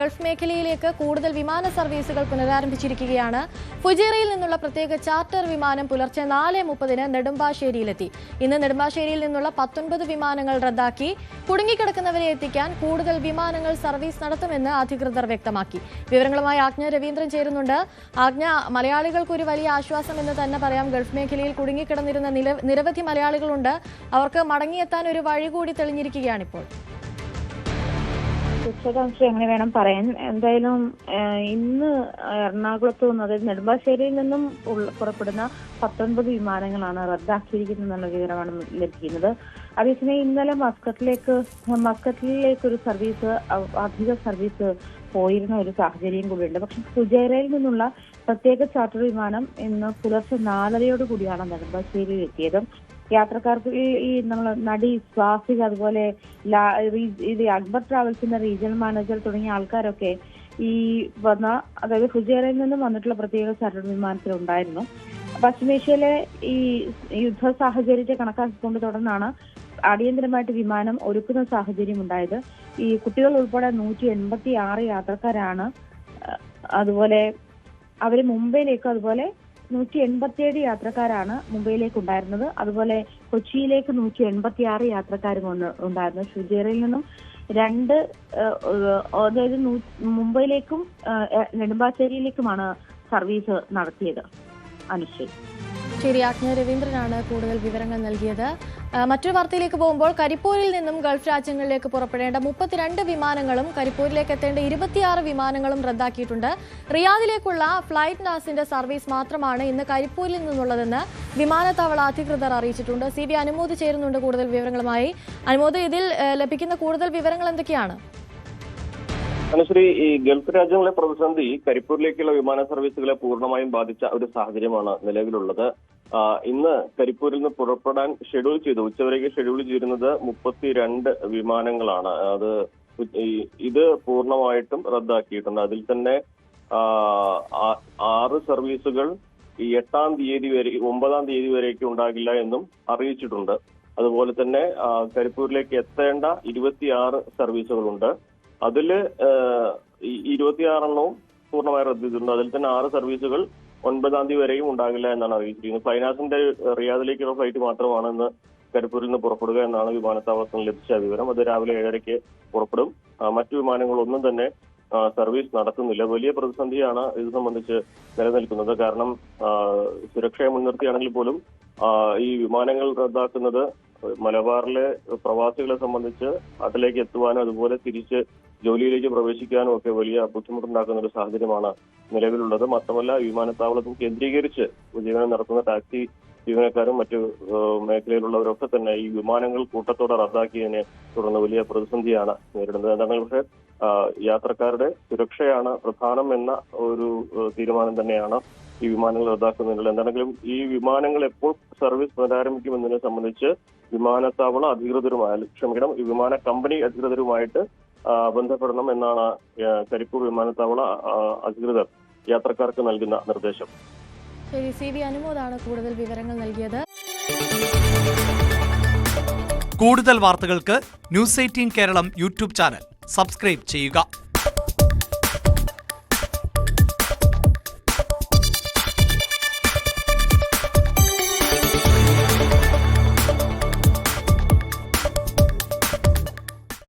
Gulf മേഖലയിലേക്ക് കൂടുതൽ വിമാന സർവീസുകൾ പുനരാരംഭിച്ചിരിക്കുകയാണ്. ഫുജൈറയിൽ നിന്നുള്ള പ്രത്യേക ചാർട്ടർ വിമാനം പുലർച്ചെ 4:30 നെടുമ്പാശ്ശേരിയിലെത്തി. ഇന്ന് നെടുമ്പാശ്ശേരിയിൽ നിന്നുള്ള 19 വിമാനങ്ങൾ റദ്ദാക്കി. കുടുങ്ങിക്കിടക്കുന്നവരെ എത്തിക്കാൻ കൂടുതൽ വിമാനങ്ങൾ സർവീസ് നടത്തുമെന്ന് അധികൃതർ വ്യക്തമാക്കി. വിവരങ്ങളുമായി ആജ്ഞ രവീന്ദ്രൻ ചേരുന്നുണ്ട്. ആജ്ഞ, മലയാളികൾക്ക് ഒരു വലിയ ആശ്വാസം എന്ന് തന്നെ പറയാം. ഗൾഫ് മേഖലയിൽ കുടുങ്ങിക്കിടന്നിരുന്ന നിരവധി മലയാളികളുണ്ട്. അവർക്ക് മടങ്ങിയെത്താൻ ഒരു വഴി കൂടി തെളിഞ്ഞിരിക്കുകയാണിപ്പോൾ. വിശദാംശം എങ്ങനെ വേണം പറയാൻ. എന്തായാലും ഇന്ന് എറണാകുളത്ത് നിന്ന്, അതായത് നെടുമ്പാശ്ശേരിയിൽ നിന്നും പുറപ്പെടുന്ന 19 വിമാനങ്ങളാണ് റദ്ദാക്കിയിരിക്കുന്നതെന്നുള്ള വിവരമാണ് ലഭിക്കുന്നത്. അതേസമയം ഇന്നലെ മസ്കറ്റിലേക്ക് ഒരു സർവീസ്, അധിക സർവീസ് പോയിരുന്ന ഒരു സാഹചര്യം കൂടിയുണ്ട്. പക്ഷെ ഫുജൈറയിൽ നിന്നുള്ള പ്രത്യേക ചാർട്ടർ വിമാനം ഇന്ന് പുലർച്ചെ 4:30 കൂടിയാണ് നെടുമ്പാശ്ശേരിയിൽ എത്തിയത്. യാത്രക്കാർക്ക് ഈ നമ്മൾ നടി സ്വാസിക, അതുപോലെ അക്ബർ ട്രാവൽസിന്റെ റീജിയണൽ മാനേജർ തുടങ്ങിയ ആൾക്കാരൊക്കെ ഈ അതായത് ഫുജൈറയിൽ നിന്നും വന്നിട്ടുള്ള പ്രത്യേക ചാർട്ടർ വിമാനത്തിൽ ഉണ്ടായിരുന്നു. പശ്ചിമേഷ്യയിലെ ഈ യുദ്ധ സാഹചര്യത്തെ കണക്കാക്കിക്കൊണ്ട് തുടർന്നാണ് അടിയന്തരമായിട്ട് വിമാനം ഒരുക്കുന്ന സാഹചര്യം ഉണ്ടായത്. ഈ കുട്ടികൾ ഉൾപ്പെടെ 186 യാത്രക്കാരാണ്. അതുപോലെ അവര് മുംബൈയിലേക്ക്, അതുപോലെ 187 യാത്രക്കാരാണ് മുംബൈയിലേക്ക് ഉണ്ടായിരുന്നത്. അതുപോലെ കൊച്ചിയിലേക്ക് 186 യാത്രക്കാരും ഉണ്ടായിരുന്നു. ഫുജൈറയിൽ നിന്നും അതായത് മുംബൈയിലേക്കും നെടുമ്പാശ്ശേരിയിലേക്കുമാണ് സർവീസ് നടത്തിയത്. അനുശ്രീ. ശരി, ആജ്ഞ രവീന്ദ്രനാണ് കൂടുതൽ വിവരങ്ങൾ നൽകിയത്. മറ്റൊരു വാർത്തയിലേക്ക് പോകുമ്പോൾ, കരിപ്പൂരിൽ നിന്നും ഗൾഫ് രാജ്യങ്ങളിലേക്ക് പുറപ്പെടേണ്ട 32 വിമാനങ്ങളും കരിപ്പൂരിലേക്ക് എത്തേണ്ട 26 വിമാനങ്ങളും റദ്ദാക്കിയിട്ടുണ്ട്. റിയാദിലേക്കുള്ള ഫ്ലൈറ്റ് നാസിന്റെ സർവീസ് മാത്രമാണ് ഇന്ന് കരിപ്പൂരിൽ നിന്നുള്ളതെന്ന് വിമാനത്താവള അധികൃതർ അറിയിച്ചിട്ടുണ്ട്. CB അനുമോദ് ചേരുന്നുണ്ട് കൂടുതൽ വിവരങ്ങളുമായി. അനുമോദ്, ഇതിൽ ലഭിക്കുന്ന കൂടുതൽ വിവരങ്ങൾ എന്തൊക്കെയാണ്? അനുശ്രീ, ഈ ഗൾഫ് രാജ്യങ്ങളിലെ പ്രതിസന്ധി കരിപ്പൂരിലേക്കുള്ള വിമാന സർവീസുകളെ പൂർണ്ണമായും ബാധിച്ച ഒരു സാഹചര്യമാണ് നിലവിലുള്ളത്. ഇന്ന് കരിപ്പൂരിൽ നിന്ന് പുറപ്പെടാൻ ഉച്ചവരേക്ക് ഷെഡ്യൂൾ ചെയ്തിരുന്നത് 32 വിമാനങ്ങളാണ്. ഇത് പൂർണ്ണമായിട്ടും റദ്ദാക്കിയിട്ടുണ്ട്. അതിൽ തന്നെ 6 സർവീസുകൾ ഈ 8-ാം തീയതി വരെ 9-ാം തീയതി വരേക്ക് ഉണ്ടാകില്ല എന്നും അറിയിച്ചിട്ടുണ്ട്. അതുപോലെ തന്നെ കരിപ്പൂരിലേക്ക് എത്തേണ്ട 26 സർവീസുകളുണ്ട്. അതില് 26 എണ്ണവും പൂർണ്ണമായി റദ്ദ് ചെയ്തിട്ടുണ്ട്. അതിൽ തന്നെ 6 സർവീസുകൾ 9-ാം തീയതി വരെയും ഉണ്ടാകില്ല എന്നാണ് അറിയിച്ചിരിക്കുന്നത്. ഫൈനാസിന്റെ റിയാദിലേക്കുള്ള ഫ്ലൈറ്റ് മാത്രമാണ് ഇന്ന് കരിപ്പൂരിൽ നിന്ന് പുറപ്പെടുക എന്നാണ് വിമാനത്താവളത്തിൽ ലഭിച്ച വിവരം. അത് രാവിലെ 7:30 പുറപ്പെടും. മറ്റു വിമാനങ്ങളൊന്നും തന്നെ സർവീസ് നടത്തുന്നില്ല. വലിയ പ്രതിസന്ധിയാണ് ഇത് സംബന്ധിച്ച് നിലനിൽക്കുന്നത്. കാരണം സുരക്ഷയെ മുൻനിർത്തിയാണെങ്കിൽ പോലും ഈ വിമാനങ്ങൾ റദ്ദാക്കുന്നത് മലബാറിലെ പ്രവാസികളെ സംബന്ധിച്ച് നാട്ടിലേക്ക് എത്തുവാനും അതുപോലെ തിരിച്ച് ജോലിയിലേക്ക് പ്രവേശിക്കാനും ഒക്കെ വലിയ ബുദ്ധിമുട്ടുണ്ടാക്കുന്ന ഒരു സാഹചര്യമാണ് നിലവിലുള്ളത്. മാത്രമല്ല, വിമാനത്താവളത്തിൽ കേന്ദ്രീകരിച്ച് ജീവനം നടത്തുന്ന ടാക്സി ജീവനക്കാരും മറ്റു മേഖലയിലുള്ളവരൊക്കെ തന്നെ ഈ വിമാനങ്ങൾ കൂട്ടത്തോടെ റദ്ദാക്കിയതിനെ തുടർന്ന് വലിയ പ്രതിസന്ധിയാണ് നേരിടുന്നത്. എന്നാൽ പക്ഷേ യാത്രക്കാരുടെ സുരക്ഷയാണ് പ്രധാനം എന്ന ഒരു തീരുമാനം തന്നെയാണ് ഈ വിമാനങ്ങൾ റദ്ദാക്കുന്നതിനുള്ള. എന്താണെങ്കിലും ഈ വിമാനങ്ങൾ എപ്പോൾ സർവീസ് പുനരാരംഭിക്കുമെന്നതിനെ സംബന്ധിച്ച് വിമാനത്താവള ഈ വിമാന കമ്പനി അധികൃതരുമായിട്ട് ബന്ധപ്പെടണം എന്നാണ് കരിപ്പൂർ വിമാനത്താവള അധികൃതർ യാത്രക്കാർക്ക് നൽകുന്ന നിർദ്ദേശം. ശരി, CB അനുമോദാണ് കൂടുതൽ വിവരങ്ങൾ നൽകിയത്. കൂടുതൽ വാർത്തകൾക്ക് News 18 Keralam YouTube channel subscribe ചെയ്യുക.